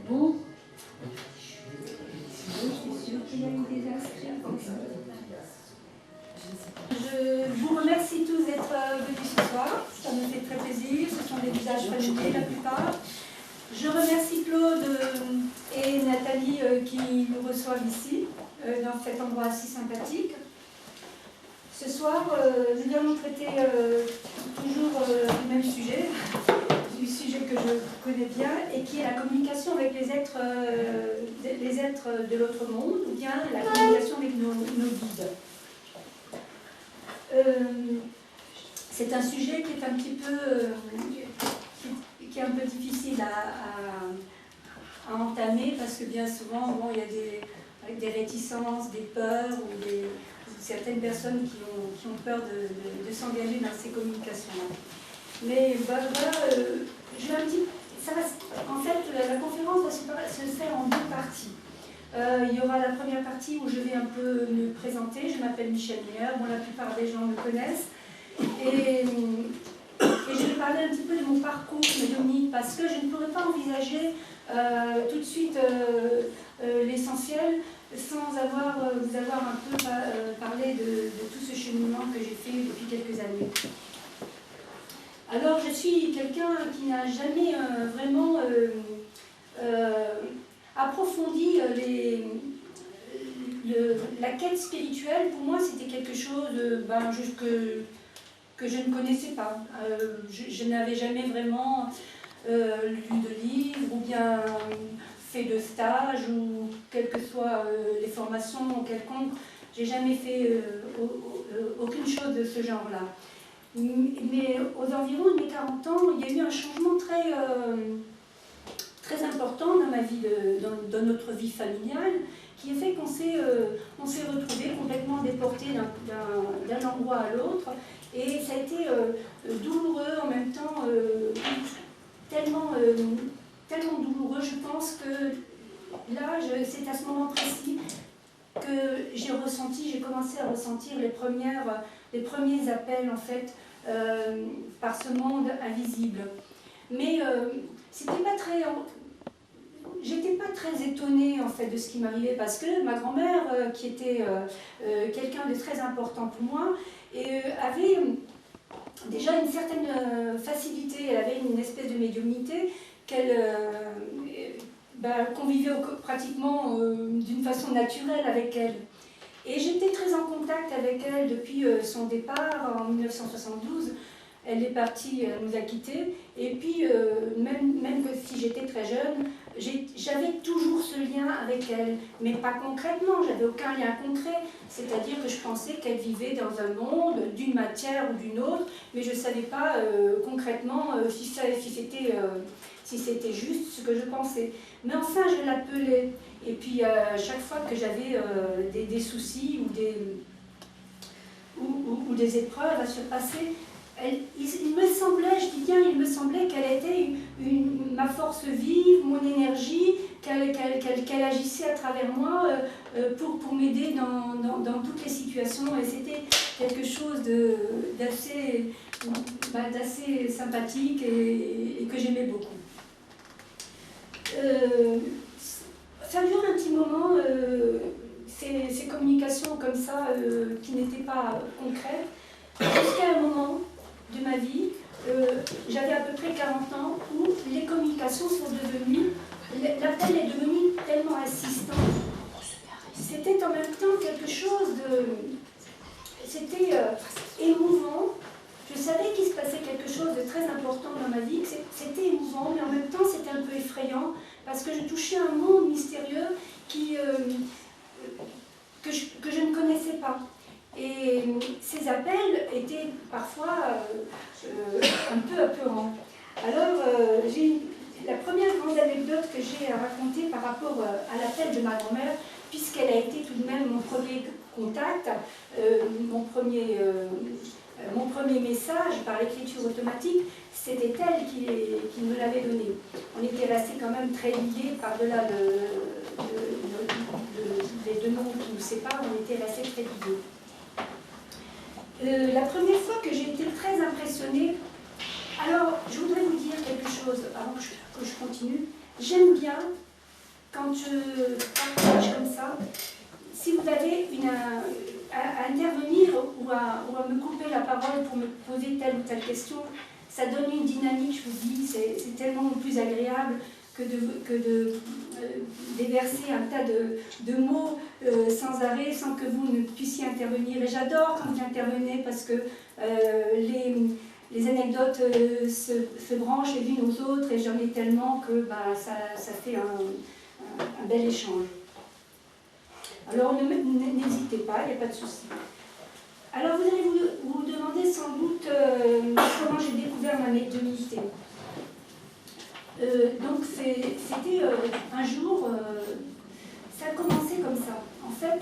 Bon. Je suis sûre qu'il y a eu des inscrits comme ça. Je vous remercie tous d'être venus ce soir. Ça me fait très plaisir. Ce sont des visages familiers la plupart. Je remercie Claude et Nathalie qui nous reçoivent ici, dans cet endroit si sympathique. Ce soir, nous allons traiter toujours du même sujet, du sujet que je connais bien, et qui est la communication avec les êtres de l'autre monde, ou bien la communication avec nos guides. C'est un sujet qui est un petit peu, qui est un peu difficile à entamer, parce que bien souvent, bon, il y a des réticences, des peurs, ou certaines personnes qui ont peur de s'engager dans ces communications-là. Mais voilà, je vais un petit, en fait, la conférence va se faire en deux parties. Il y aura la première partie où je vais un peu me présenter. Je m'appelle Michèle Meyer, bon, la plupart des gens me connaissent. Et je vais parler un petit peu de mon parcours médiumnique, parce que je ne pourrais pas envisager tout de suite l'essentiel sans vous avoir un peu parlé de tout ce cheminement que j'ai fait depuis quelques années. Alors, je suis quelqu'un qui n'a jamais vraiment approfondi la quête spirituelle. Pour moi, c'était quelque chose que je ne connaissais pas. Je n'avais jamais vraiment lu de livres ou bien fait de stage ou quelles que soient les formations quelconques. J'ai jamais fait aucune chose de ce genre-là. Mais aux environs de mes 40 ans, il y a eu un changement très important dans ma vie, dans notre vie familiale, qui a fait qu'on s'est retrouvés complètement déportés d'un endroit à l'autre. Et ça a été douloureux, en même temps tellement douloureux, je pense que là, c'est à ce moment précis que j'ai commencé à ressentir les premiers appels, en fait, par ce monde invisible. Mais j'étais pas très étonnée, en fait, de ce qui m'arrivait, parce que ma grand-mère, qui était quelqu'un de très important pour moi, avait déjà une certaine facilité. Elle avait une espèce de médiumnité qu'on vivait pratiquement d'une façon naturelle avec elle. Et j'étais très en contact avec elle depuis son départ en 1972. Elle est partie, elle nous a quittés. Et puis, même que si j'étais très jeune, j'avais toujours ce lien avec elle. Mais pas concrètement, j'avais aucun lien concret. C'est-à-dire que je pensais qu'elle vivait dans un monde d'une matière ou d'une autre, mais je ne savais pas concrètement si c'était juste ce que je pensais. Mais enfin, je l'appelais. Et puis, chaque fois que j'avais des soucis ou des épreuves à surpasser, il me semblait qu'elle était ma force vive, mon énergie, qu'elle agissait à travers moi pour m'aider dans toutes les situations. Et c'était quelque chose d'assez sympathique et que j'aimais beaucoup. Ça dure un petit moment, ces communications comme ça, qui n'étaient pas concrètes, jusqu'à un moment de ma vie, j'avais à peu près 40 ans, où les communications sont devenues, l'appel est devenu tellement insistant. C'était en même temps quelque chose c'était émouvant. Je savais qu'il se passait quelque chose de très important dans ma vie, que c'était émouvant, mais en même temps c'était un peu effrayant, parce que je touchais un monde mystérieux que je ne connaissais pas. Et ces appels étaient parfois un peu apeurants. Alors, la première grande anecdote que j'ai à raconter par rapport à l'appel de ma grand-mère, puisqu'elle a été tout de même mon premier contact, mon premier message par l'écriture automatique, c'était elle qui me l'avait donné. On était restés quand même très liés par-delà les deux mondes qui nous séparent, on était restés très liés. La première fois que j'ai été très impressionnée, alors je voudrais vous dire quelque chose avant que je que je continue. J'aime bien, quand je partage comme ça, si vous avez à intervenir ou à me couper la parole pour me poser telle ou telle question, ça donne une dynamique, je vous dis, c'est tellement plus agréable que de déverser un tas de mots sans arrêt, sans que vous ne puissiez intervenir. Et j'adore quand vous intervenez parce que les anecdotes se branchent les unes aux autres et j'en ai tellement que ça fait un bel échange. Alors n'hésitez pas, il n'y a pas de souci. Alors vous allez vous demander sans doute comment j'ai découvert ma médiumnité. Donc c'était un jour, ça a commencé comme ça. En fait,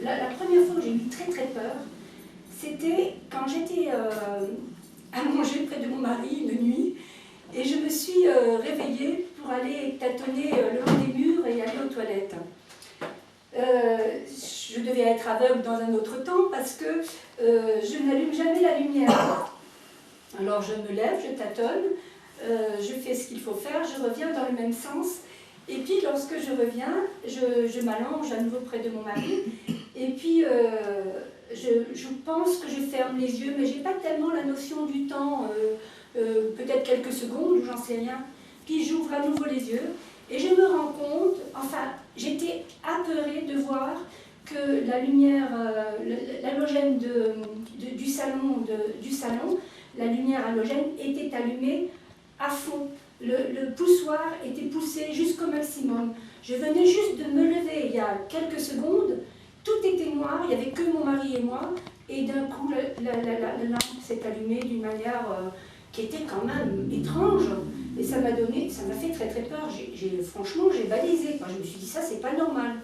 la première fois que j'ai eu très très peur, c'était quand j'étais à manger près de mon mari une nuit, et je me suis réveillée pour aller tâtonner le long des murs et aller aux toilettes. Je devais être aveugle dans un autre temps parce que je n'allume jamais la lumière. Alors je me lève, je tâtonne, je fais ce qu'il faut faire, je reviens dans le même sens. Et puis lorsque je reviens, je m'allonge à nouveau près de mon mari. Et puis je pense que je ferme les yeux, mais je n'ai pas tellement la notion du temps, peut-être quelques secondes, j'en sais rien. Puis j'ouvre à nouveau les yeux et je me rends compte, enfin j'étais apeurée de voir que la lumière, l'halogène du salon, la lumière halogène était allumée à fond. Le poussoir était poussé jusqu'au maximum. Je venais juste de me lever il y a quelques secondes, tout était noir, il n'y avait que mon mari et moi, et d'un coup la lampe s'est allumée d'une manière qui était quand même étrange, et ça m'a fait très très peur. Franchement, j'ai balisé, je me suis dit ça c'est pas normal.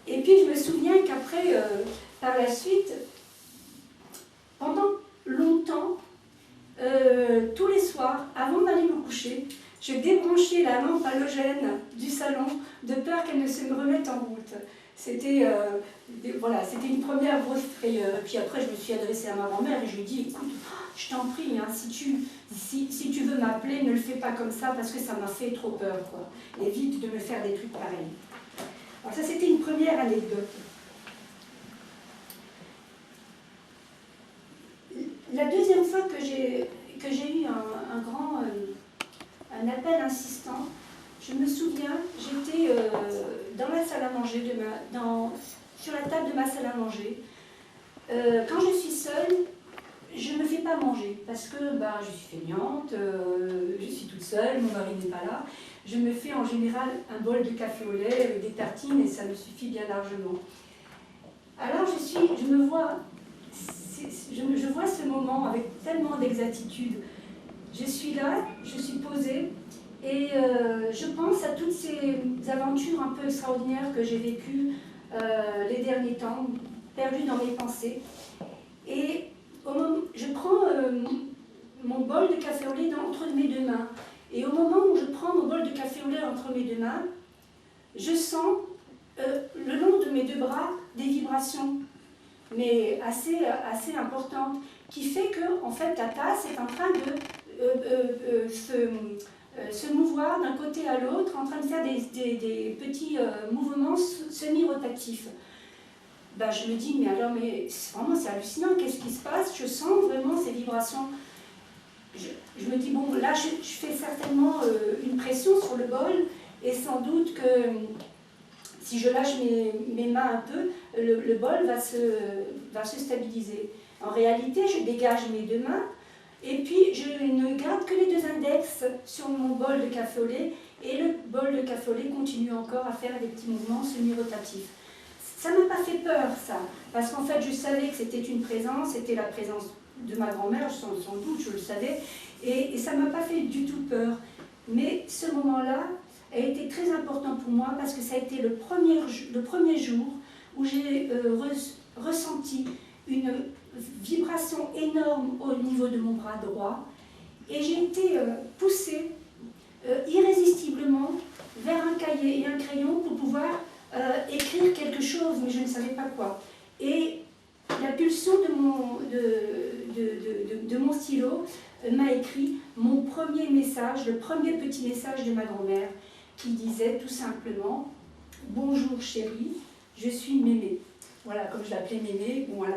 Et puis je me souviens qu'après, par la suite, pendant longtemps, tous les soirs, avant d'aller me coucher, je débranchais la lampe halogène du salon de peur qu'elle ne se me remette en route. C'était une première grosse frayeur. Et puis après, je me suis adressée à ma grand-mère et je lui ai dit, écoute, je t'en prie, hein, si tu veux m'appeler, ne le fais pas comme ça parce que ça m'a fait trop peur, quoi. Évite de me faire des trucs pareils. Alors ça, c'était une première anecdote. La deuxième fois que j'ai eu un appel insistant, je me souviens, j'étais dans la salle à manger, sur la table de ma salle à manger. Quand je suis seule, je ne me fais pas manger parce que je suis feignante, je suis toute seule, mon mari n'est pas là. Je me fais en général un bol de café au lait avec des tartines et ça me suffit bien largement. Alors je vois ce moment avec tellement d'exactitude. Je suis là, je suis posée et je pense à toutes ces aventures un peu extraordinaires que j'ai vécues les derniers temps, perdues dans mes pensées. Et je prends mon bol de café au lait entre mes deux mains. Et au moment où je prends mon bol de café au lait entre mes deux mains, je sens le long de mes deux bras des vibrations, mais assez importantes, qui fait que en fait, la tasse est en train de se mouvoir d'un côté à l'autre, en train de faire des petits mouvements semi-rotatifs. Je me dis, mais alors, vraiment c'est hallucinant, qu'est-ce qui se passe? Je sens vraiment ces vibrations. Je me dis, bon, là, je fais certainement une pression sur le bol, et sans doute que si je lâche mes mains un peu, le bol va se stabiliser. En réalité, je dégage mes deux mains, et puis je ne garde que les deux index sur mon bol de café au lait, et le bol de café au lait continue encore à faire des petits mouvements semi-rotatifs. Ça ne m'a pas fait peur, ça, parce qu'en fait, je savais que c'était une présence, c'était la présence de ma grand-mère, sans doute, je le savais, et ça ne m'a pas fait du tout peur. Mais ce moment-là a été très important pour moi, parce que ça a été le premier jour où j'ai ressenti une vibration énorme au niveau de mon bras droit, et j'ai été poussée irrésistiblement vers un cahier et un crayon pour pouvoir écrire quelque chose, mais je ne savais pas quoi. Et la pulsion de mon stylo m'a écrit mon premier message, le premier petit message de ma grand-mère, qui disait tout simplement « Bonjour chérie, je suis Mémé ». Voilà, comme je l'appelais Mémé, bon, voilà.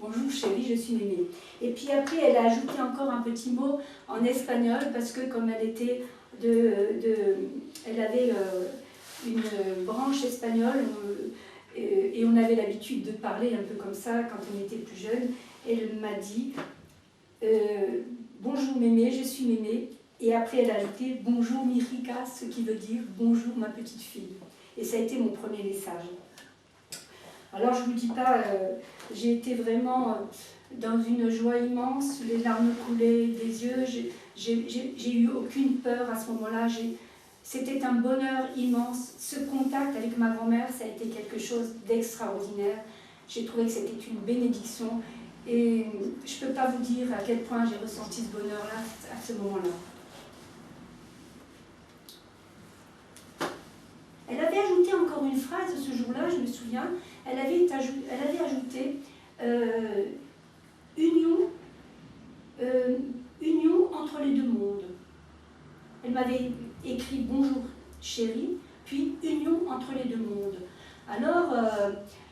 Bonjour chérie, je suis Mémé. Et puis après, elle a ajouté encore un petit mot en espagnol, parce que comme elle était elle avait une branche espagnole, et on avait l'habitude de parler un peu comme ça quand on était plus jeune. Elle m'a dit bonjour Mémé, je suis Mémé. Et après, elle a ajouté bonjour Mirika, ce qui veut dire bonjour ma petite fille. Et ça a été mon premier message. Alors, je ne vous dis pas, j'ai été vraiment dans une joie immense, les larmes coulaient des yeux, j'ai eu aucune peur à ce moment-là. C'était un bonheur immense. Ce contact avec ma grand-mère, ça a été quelque chose d'extraordinaire. J'ai trouvé que c'était une bénédiction. Et je ne peux pas vous dire à quel point j'ai ressenti ce bonheur-là à ce moment-là. Elle avait ajouté encore une phrase ce jour-là, je me souviens. Elle avait ajouté union entre les deux mondes. Elle m'avait écrit bonjour chérie, puis union entre les deux mondes. Alors,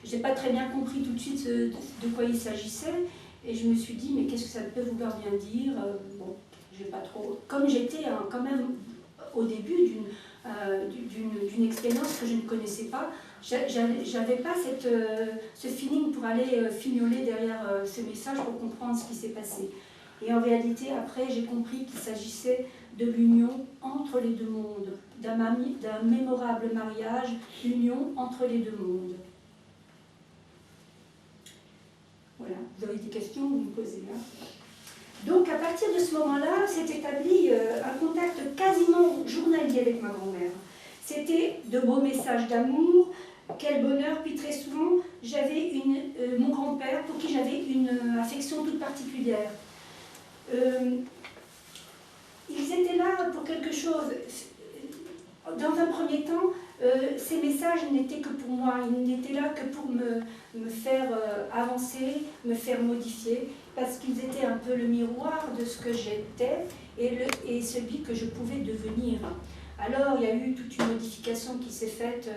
je n'ai pas très bien compris tout de suite de quoi il s'agissait, et je me suis dit, mais qu'est-ce que ça peut vouloir bien dire? Bon, je vais pas trop. Comme j'étais quand même au début d'une expérience que je ne connaissais pas, j'avais pas ce feeling pour aller fignoler derrière ce message pour comprendre ce qui s'est passé. Et en réalité, après, j'ai compris qu'il s'agissait de l'union entre les deux mondes, d'un mémorable mariage, l'union entre les deux mondes. Voilà, vous avez des questions, vous me posez là. Donc, à partir de ce moment-là, s'est établi un contact quasiment journalier avec ma grand-mère. C'était de beaux messages d'amour, quel bonheur, puis très souvent, j'avais mon grand-père pour qui j'avais une affection toute particulière. Ils étaient là pour quelque chose. Dans un premier temps, ces messages n'étaient que pour moi, ils n'étaient là que pour me faire avancer, me faire modifier, parce qu'ils étaient un peu le miroir de ce que j'étais et celui que je pouvais devenir. Alors, il y a eu toute une modification qui s'est faite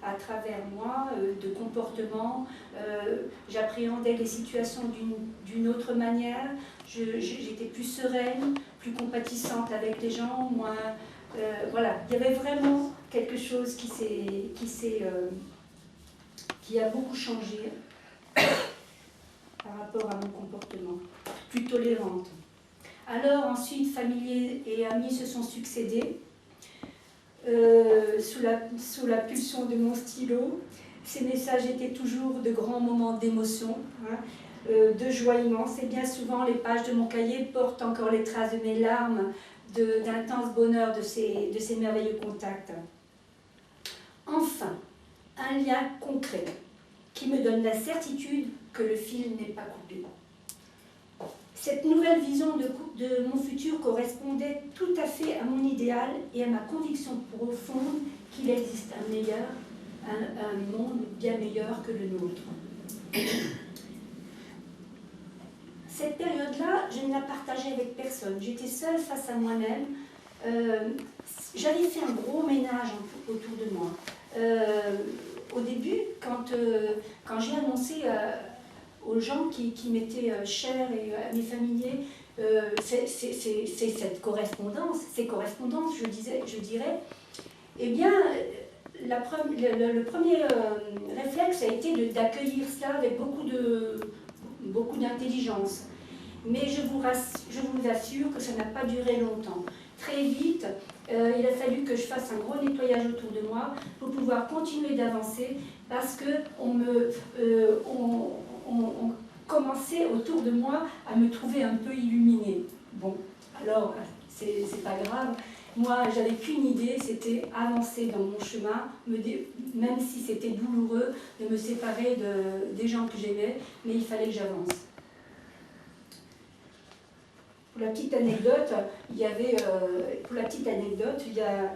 à travers moi, de comportement. J'appréhendais les situations d'une autre manière. J'étais plus sereine, plus compatissante avec les gens, moins... voilà, il y avait vraiment quelque chose qui a beaucoup changé par rapport à mon comportement, plus tolérante. Alors ensuite, familles et amis se sont succédés sous la pulsion de mon stylo. Ces messages étaient toujours de grands moments d'émotion, hein, de joie immense, et bien souvent les pages de mon cahier portent encore les traces de mes larmes, d'intense bonheur de ces merveilleux contacts. Enfin, un lien concret qui me donne la certitude que le fil n'est pas coupé. Cette nouvelle vision de mon futur correspondait tout à fait à mon idéal et à ma conviction profonde qu'il existe un monde bien meilleur que le nôtre. Cette période-là, je ne la partageais avec personne. J'étais seule face à moi-même. J'avais fait un gros ménage autour de moi. Au début, quand j'ai annoncé aux gens qui m'étaient chers et à mes familiers, c'est cette correspondance, ces correspondances, je dirais, eh bien, le premier réflexe a été d'accueillir cela avec beaucoup d'intelligence. Mais je vous assure que ça n'a pas duré longtemps. Très vite, il a fallu que je fasse un gros nettoyage autour de moi pour pouvoir continuer d'avancer, parce qu'on commençait autour de moi à me trouver un peu illuminée. Bon, alors, c'est pas grave. Moi, j'avais qu'une idée, c'était avancer dans mon chemin, même si c'était douloureux de me séparer des gens que j'aimais, mais il fallait que j'avance. Pour la petite anecdote, il y a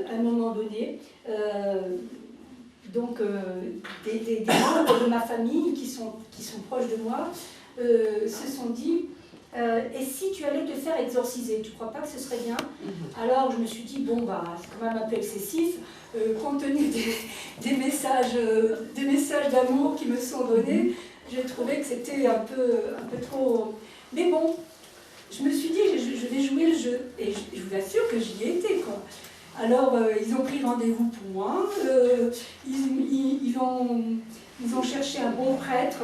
un moment donné, donc des membres de ma famille qui sont proches de moi se sont dit et si tu allais te faire exorciser, tu crois pas que ce serait bien? Alors je me suis dit, bon, bah, c'est quand même un peu excessif, compte tenu des messages d'amour qui me sont donnés, j'ai trouvé que c'était un peu trop... Mais bon, je me suis dit, je vais jouer le jeu, et je vous assure que j'y ai été, quoi. Alors, ils ont pris rendez-vous pour moi, ils ont cherché un bon prêtre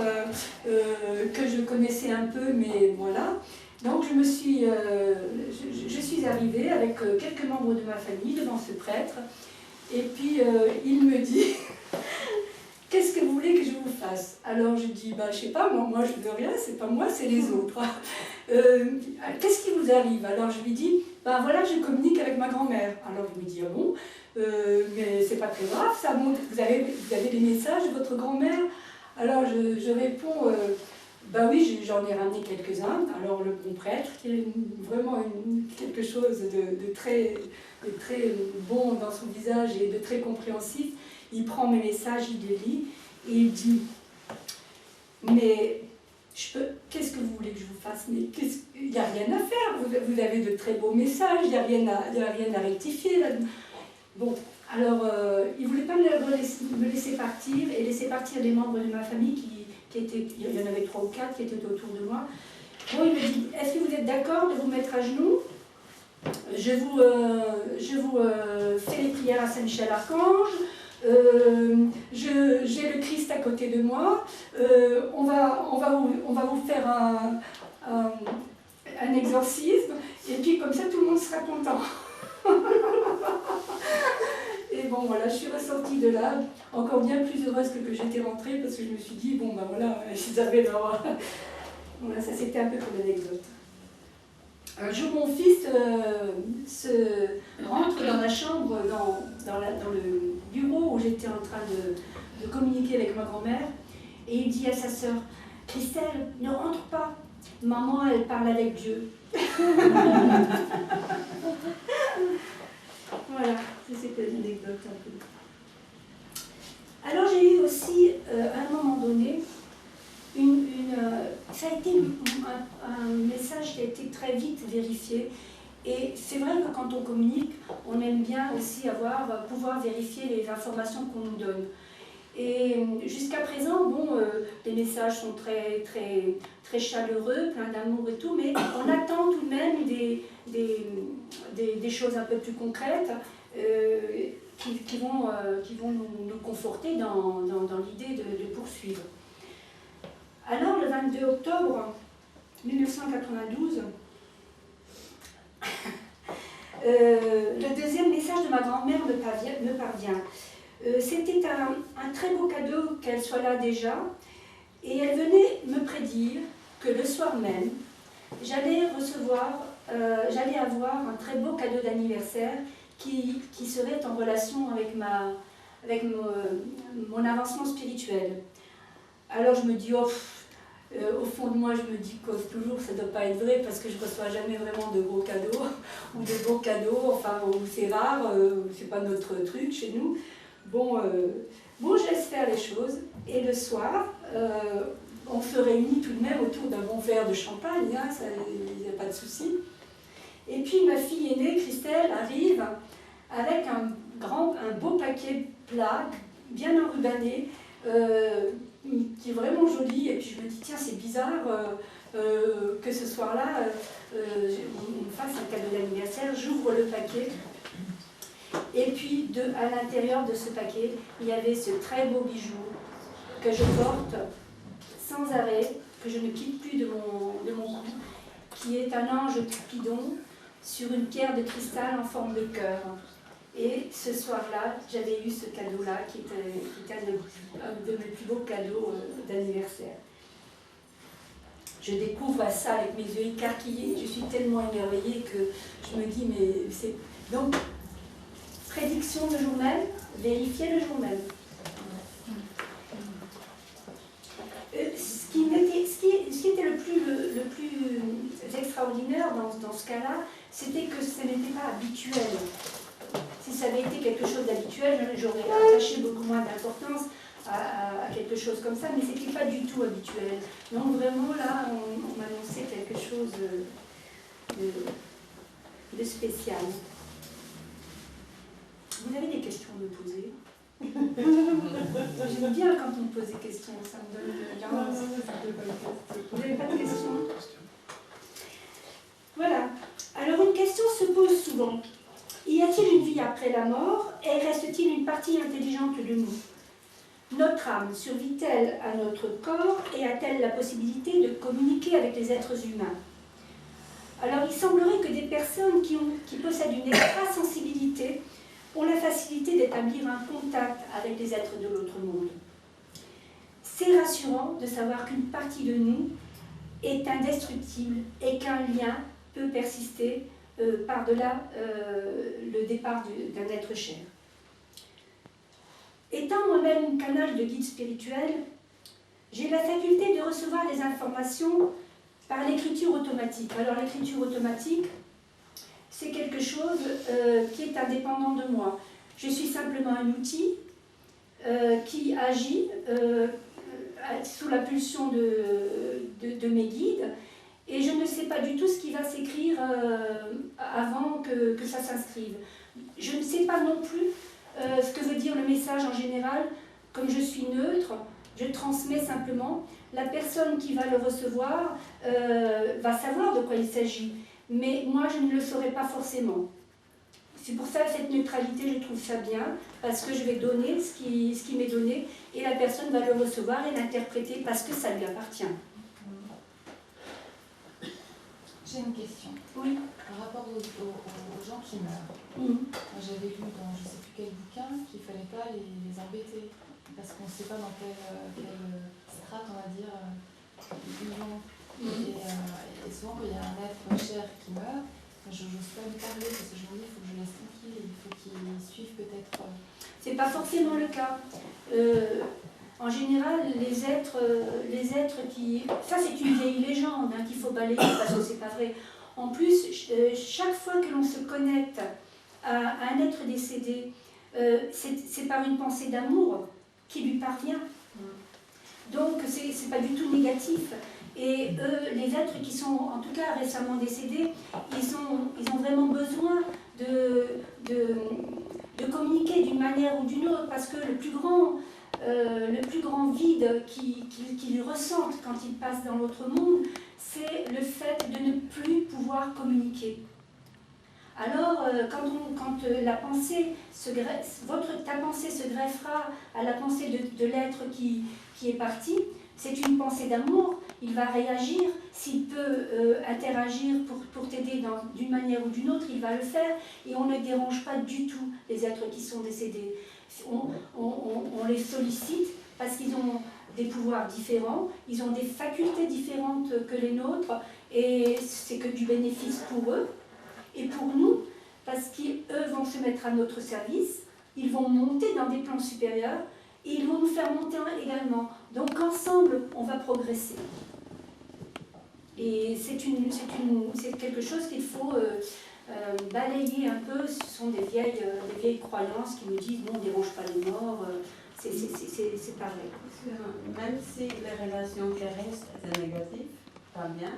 que je connaissais un peu, mais voilà. Donc, je suis arrivée avec quelques membres de ma famille devant ce prêtre, et puis il me dit « Qu'est-ce que vous voulez que je vous fasse ?» Alors, je dis « Bah, je sais pas, moi je veux rien, c'est pas moi, c'est les autres. » Qu'est-ce qui vous arrive? Alors, je lui dis « Ben voilà, je communique avec ma grand-mère. » Alors, il me dit « Ah bon? Mais c'est pas très grave, ça montre que vous avez des messages de votre grand-mère ?» Alors, je réponds bah oui, j'en ai ramené quelques-uns. Alors, le bon prêtre, qui est vraiment quelque chose de très bon dans son visage et de très compréhensif, il prend mes messages, il les lit, et il dit « Mais qu'est-ce que vous voulez que je vous fasse? Mais il n'y a rien à faire, vous avez de très beaux messages, il n'y a rien à rectifier là. » Bon, alors, il ne voulait pas me laisser partir, et laisser partir les membres de ma famille il y en avait 3 ou 4 qui étaient autour de moi. Bon, il me dit, est-ce que vous êtes d'accord de vous mettre à genoux? Je vous fais les prières à Saint-Michel-Archange, j'ai le Christ à côté de moi, on va vous faire un exorcisme, et puis comme ça tout le monde sera content. Et bon, voilà, je suis ressortie de là, encore bien plus heureuse que j'étais rentrée, parce que je me suis dit, bon, ben voilà, ils avaient leur... Voilà, ça c'était un peu comme l'anecdote. Un jour, mon fils rentre dans la chambre, dans le bureau où j'étais en train de communiquer avec ma grand-mère, et il dit à sa sœur, « Christelle, ne rentre pas, maman, elle parle avec Dieu. » Voilà, c'était l'anecdote un peu. Alors j'ai eu aussi, à un moment donné, ça a été un message qui a été très vite vérifié. Et c'est vrai que quand on communique, on aime bien aussi pouvoir vérifier les informations qu'on nous donne. Et jusqu'à présent, bon, les messages sont très, très, très chaleureux, plein d'amour et tout, mais on attend tout de même des choses un peu plus concrètes qui vont nous conforter dans l'idée de poursuivre. Alors, le 22 octobre 1992, le deuxième message de ma grand-mère me parvient. C'était un très beau cadeau qu'elle soit là déjà, et elle venait me prédire que le soir même, j'allais avoir un très beau cadeau d'anniversaire qui serait en relation avec mon avancement spirituel. Alors je me dis, au fond de moi, je me dis que toujours ça ne doit pas être vrai parce que je ne reçois jamais vraiment de gros cadeaux ou de beaux cadeaux, enfin c'est rare, c'est pas notre truc chez nous. Bon, je laisse faire les choses, et le soir, on se réunit tout de même autour d'un bon verre de champagne, il n'y a pas de souci. Et puis ma fille aînée, Christelle, arrive avec un beau paquet plat, bien enrubanné, qui est vraiment joli, et puis je me dis, tiens, c'est bizarre que ce soir-là, on me fasse un cadeau d'anniversaire. J'ouvre le paquet. Et puis, à l'intérieur de ce paquet, il y avait ce très beau bijou que je porte sans arrêt, que je ne quitte plus de mon cou, qui est un ange Cupidon sur une pierre de cristal en forme de cœur. Et ce soir-là, j'avais eu ce cadeau-là, qui était un de mes plus beaux cadeaux d'anniversaire. Je découvre ça avec mes yeux écarquillés, je suis tellement émerveillée que je me dis, mais c'est... Donc, prédiction le jour même, vérifier le jour même. Ce qui était le plus extraordinaire dans ce cas-là, c'était que ce n'était pas habituel. Si ça avait été quelque chose d'habituel, j'aurais attaché beaucoup moins d'importance à quelque chose comme ça, mais ce n'était pas du tout habituel. Donc vraiment là, on m'annonçait quelque chose de spécial. Vous avez des questions à me poser? J'aime bien quand on me pose des questions, ça me donne bien. Vous n'avez pas de questions? Voilà. Alors une question se pose souvent. Y a-t-il une vie après la mort et reste-t-il une partie intelligente de nous? Notre âme survit-elle à notre corps et a-t-elle la possibilité de communiquer avec les êtres humains? Alors il semblerait que des personnes qui possèdent une extrasensibilité ont la facilité d'établir un contact avec les êtres de l'autre monde. C'est rassurant de savoir qu'une partie de nous est indestructible et qu'un lien peut persister par-delà le départ d'un être cher. Étant moi-même canal de guide spirituel, j'ai la faculté de recevoir les informations par l'écriture automatique. Alors l'écriture automatique, c'est quelque chose qui est indépendant de moi. Je suis simplement un outil qui agit sous la pulsion de mes guides, et je ne sais pas du tout ce qui va s'écrire avant que ça s'inscrive. Je ne sais pas non plus ce que veut dire le message en général. Comme je suis neutre, je transmets simplement. La personne qui va le recevoir va savoir de quoi il s'agit, mais moi je ne le saurais pas forcément. C'est pour ça que cette neutralité, je trouve ça bien, parce que je vais donner ce qui m'est donné, et la personne va le recevoir et l'interpréter parce que ça lui appartient. J'ai une question. Oui. Par rapport aux gens qui meurent. J'avais lu dans je ne sais plus quel bouquin qu'il ne fallait pas les embêter, parce qu'on ne sait pas dans quelle strate, on va dire, ils vont. Et souvent, quand il y a un être cher qui meurt, je n'ose pas lui parler, parce que je me dis, il faut que je le laisse tranquille, il faut qu'il suive peut-être. C'est pas forcément le cas. En général, les êtres qui... Ça, c'est une vieille légende qu'il faut balayer, parce que c'est pas vrai. En plus, chaque fois que l'on se connecte à un être décédé, c'est par une pensée d'amour qui lui parvient. Donc, c'est pas du tout négatif. Et eux, les êtres qui sont, en tout cas, récemment décédés, ils ont vraiment besoin de communiquer d'une manière ou d'une autre, parce que le plus grand vide qu'ils ressentent quand ils passent dans l'autre monde, c'est le fait de ne plus pouvoir communiquer. Alors, quand la pensée ta pensée se greffera à la pensée de l'être qui est parti, c'est une pensée d'amour, il va réagir, s'il peut interagir pour t'aider d'une manière ou d'une autre, il va le faire, et on ne dérange pas du tout les êtres qui sont décédés. On les sollicite parce qu'ils ont des pouvoirs différents, ils ont des facultés différentes que les nôtres, et c'est que du bénéfice pour eux et pour nous, parce qu'eux vont se mettre à notre service, ils vont monter dans des plans supérieurs, et ils vont nous faire monter également. Donc ensemble, on va progresser. Et c'est quelque chose qu'il faut balayer un peu. Ce sont des vieilles croyances qui nous disent « non, on ne dérange pas les morts ». C'est pareil. Même si les relations terrestres étaient négatives, pas bien.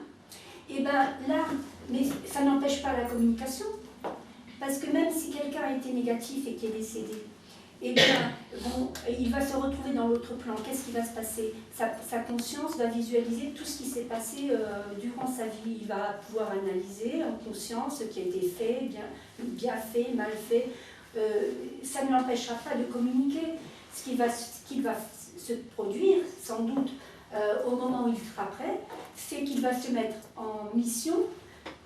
Et bien là, mais ça n'empêche pas la communication. Parce que même si quelqu'un a été négatif et qui est décédé, eh bien, bon, il va se retrouver dans l'autre plan. Qu'est-ce qui va se passer? Sa conscience va visualiser tout ce qui s'est passé durant sa vie. Il va pouvoir analyser en conscience ce qui a été fait, bien fait, mal fait. Ça ne l'empêchera pas de communiquer. Ce qui va se produire, sans doute, au moment où il sera prêt, c'est qu'il va se mettre en mission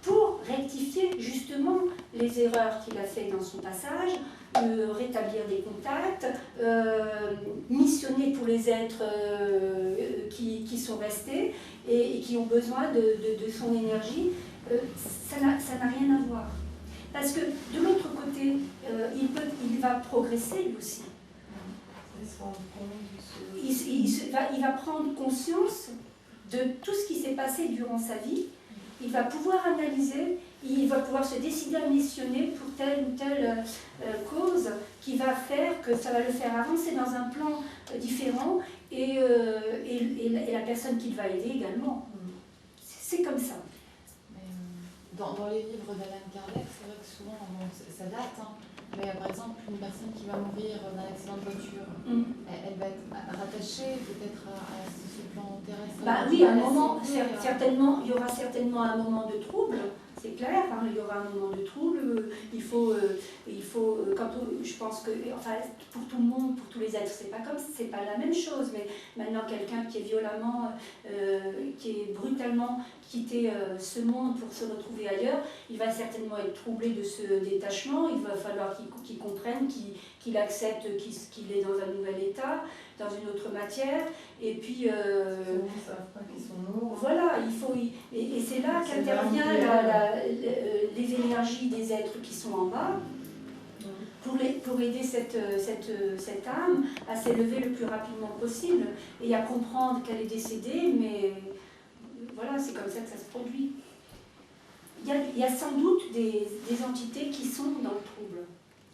pour rectifier justement les erreurs qu'il a faites dans son passage, rétablir des contacts, missionner pour les êtres qui sont restés et qui ont besoin de son énergie. Ça n'a rien à voir. Parce que de l'autre côté, il va progresser lui aussi. Il va prendre conscience de tout ce qui s'est passé durant sa vie. Il va pouvoir analyser, il va pouvoir se décider à missionner pour telle ou telle cause qui va faire que ça va le faire avancer dans un plan différent et la personne qui va aider également. C'est comme ça. Mais, dans les livres d'Alan Kardec, c'est vrai que souvent, bon, ça date, hein, mais par exemple, une personne qui va mourir d'un accident de voiture, elle va être rattachée peut-être à ce plan terrestre. Bah oui, à un moment, certainement, il y aura certainement un moment de trouble, c'est clair, hein, il y aura un moment de trouble, il faut je pense que, enfin, pour tout le monde, pour tous les êtres, c'est pas la même chose, mais maintenant quelqu'un qui est violemment, qui est brutalement quitté ce monde pour se retrouver ailleurs, il va certainement être troublé de ce détachement, il va falloir qu'il comprenne, qu'il accepte qu'il est dans un nouvel état, dans une autre matière, et puis voilà, il faut et c'est là qu'intervient les énergies des êtres qui sont en bas pour aider cette âme à s'élever le plus rapidement possible et à comprendre qu'elle est décédée, mais voilà, c'est comme ça que ça se produit. Il y a sans doute des entités qui sont dans le trouble.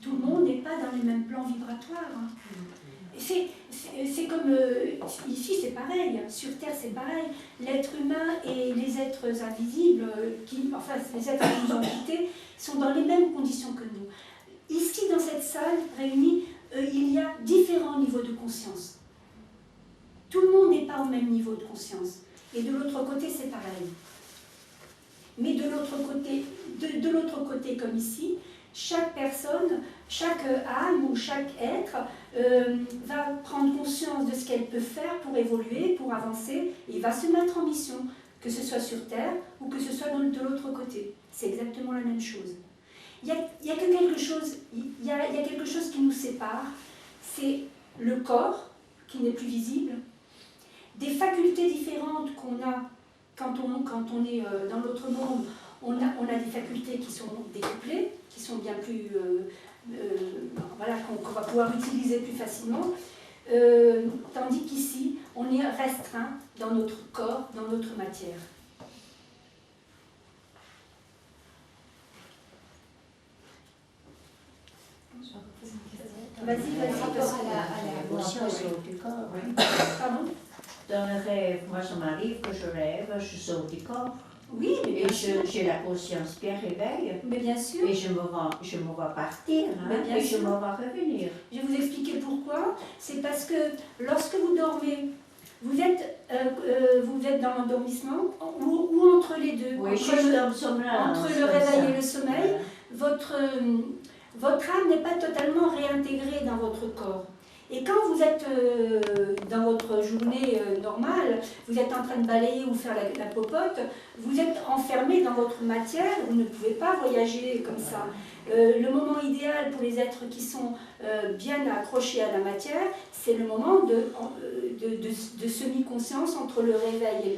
Tout le monde n'est pas dans les mêmes plans vibratoires. Hein. C'est comme ici, c'est pareil. Sur Terre, c'est pareil. L'être humain et les êtres invisibles, les êtres qui nous ont quittés, sont dans les mêmes conditions que nous. Ici, dans cette salle réunie, il y a différents niveaux de conscience. Tout le monde n'est pas au même niveau de conscience. Et de l'autre côté, c'est pareil. Mais de l'autre côté, comme ici, chaque personne, chaque âme ou chaque être va prendre conscience de ce qu'elle peut faire pour évoluer, pour avancer, et va se mettre en mission, que ce soit sur Terre ou que ce soit de l'autre côté. C'est exactement la même chose. Il y a quelque chose qui nous sépare, c'est le corps, qui n'est plus visible, des facultés différentes qu'on a quand on est dans l'autre monde. On a des facultés qui sont découplées, qui sont bien plus... voilà, qu'on va pouvoir utiliser plus facilement. Tandis qu'ici, on est restreint dans notre corps, dans notre matière. Vas-y. Rapport à la conscience du corps. Oui. Pardon? Dans le rêve, moi ça m'arrive que je rêve, je sors du corps. Oui, mais bien sûr. J'ai la conscience bien réveille. Mais bien sûr. Et je me vois partir, hein, et je me vois revenir. Je vais vous expliquer pourquoi. C'est parce que lorsque vous dormez, vous êtes dans l'endormissement ou entre les deux. Oui, entre le réveil et le sommeil, votre âme n'est pas totalement réintégrée dans votre corps. Et quand vous êtes dans votre journée normale, vous êtes en train de balayer ou faire la popote, vous êtes enfermé dans votre matière, vous ne pouvez pas voyager comme ça. Le moment idéal pour les êtres qui sont bien accrochés à la matière, c'est le moment de semi-conscience entre le réveil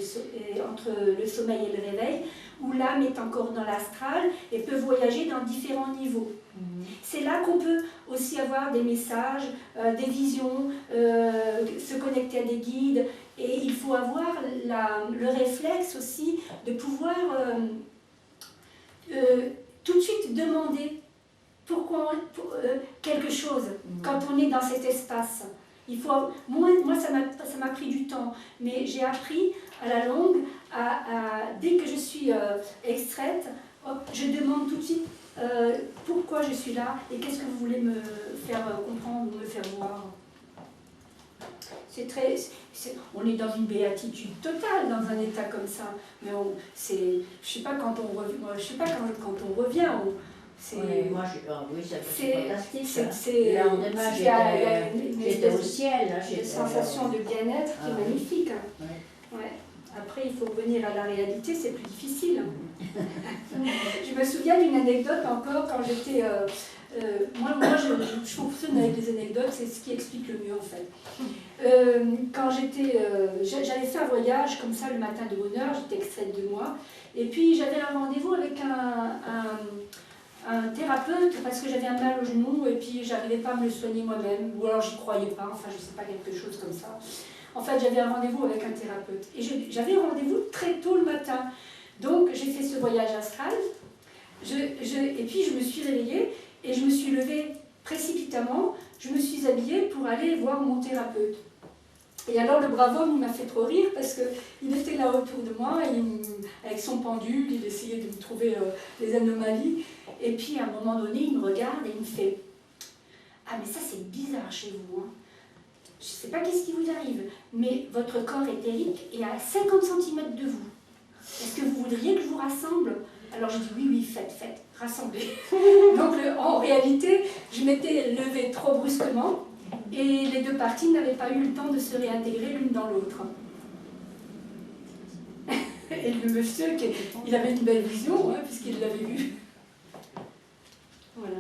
entre le sommeil et le réveil, où l'âme est encore dans l'astral et peut voyager dans différents niveaux. C'est là qu'on peut aussi avoir des messages, des visions, se connecter à des guides, et il faut avoir le réflexe aussi de pouvoir tout de suite demander pourquoi quelque chose quand on est dans cet espace. Moi ça m'a pris du temps, mais j'ai appris à la longue, dès que je suis extraite, je demande tout de suite pourquoi je suis là et qu'est-ce que vous voulez me faire comprendre ou me faire voir. On est dans une béatitude totale dans un état comme ça, mais je sais pas quand on revient, moi c'est fantastique. Le lendemain, j'étais au ciel. Une sensation de bien-être qui est magnifique. Ouais. Ouais. Après, il faut revenir à la réalité, c'est plus difficile. Je me souviens d'une anecdote encore quand j'étais... moi je fonctionne avec des anecdotes, c'est ce qui explique le mieux en fait. Quand j'avais fait un voyage comme ça le matin de bonne heure, j'étais extraite de moi, et puis j'avais un rendez-vous avec un thérapeute parce que j'avais un mal au genou et puis j'arrivais pas à me le soigner moi-même, ou alors j'y croyais pas, enfin je sais pas, quelque chose comme ça. En fait, j'avais un rendez-vous avec un thérapeute et j'avais un rendez-vous très tôt le matin. Donc j'ai fait ce voyage astral. Je Et puis je me suis réveillée et je me suis levée précipitamment, je me suis habillée pour aller voir mon thérapeute. Et alors le brave homme m'a fait trop rire parce qu'il était là autour de moi, avec son pendule, il essayait de me trouver les anomalies. Et puis à un moment donné, il me regarde et il me fait « Ah mais ça c'est bizarre chez vous, hein. Je ne sais pas qu'est-ce qui vous arrive, mais votre corps éthérique est à 50 cm de vous. Est-ce que vous voudriez que je vous rassemble ?» Alors je dis « Oui, faites, rassemblez. » Donc en réalité, je m'étais levée trop brusquement et les deux parties n'avaient pas eu le temps de se réintégrer l'une dans l'autre. Et le monsieur, il avait une belle vision, hein, puisqu'il l'avait vu. Voilà.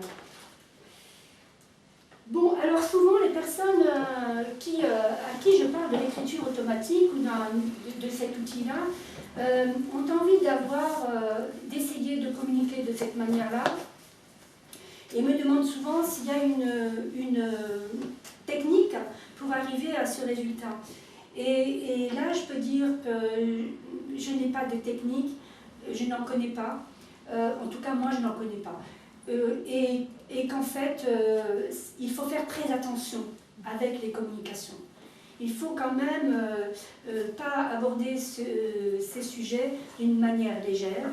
Bon, alors souvent les personnes à qui je parle de l'écriture automatique ou de cet outil-là ont envie d'essayer de communiquer de cette manière-là et me demandent souvent s'il y a une technique pour arriver à ce résultat. Et là, je peux dire que je n'ai pas de technique, je n'en connais pas. En tout cas, moi, je n'en connais pas. Et qu'en fait, il faut faire très attention avec les communications. Il faut quand même pas aborder ces sujets d'une manière légère.